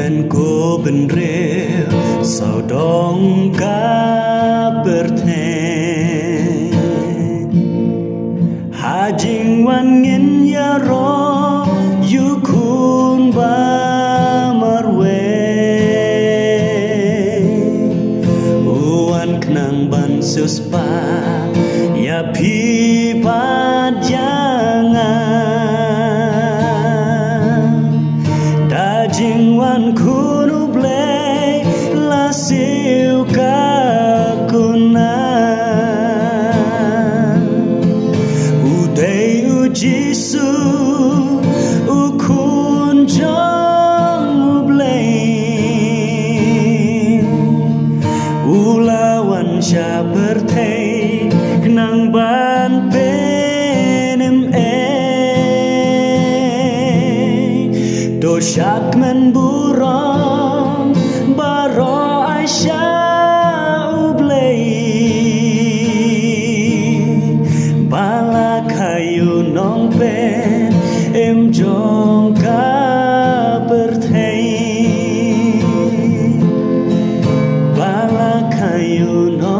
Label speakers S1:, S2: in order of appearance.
S1: dan ko benre sau dong ka berthe hajing wan ngin ya ro yu kun ba marwe uan knang ban suspa ya pi pa Dajing wan kunu blay la siu ka kuna Udai u Jisu u kun jong blay Ulawan sya bertei kenang ban penem Dosyak men buram baro Aisyah ublei bala kayu nong pen em jong ka berthei bala kayu nong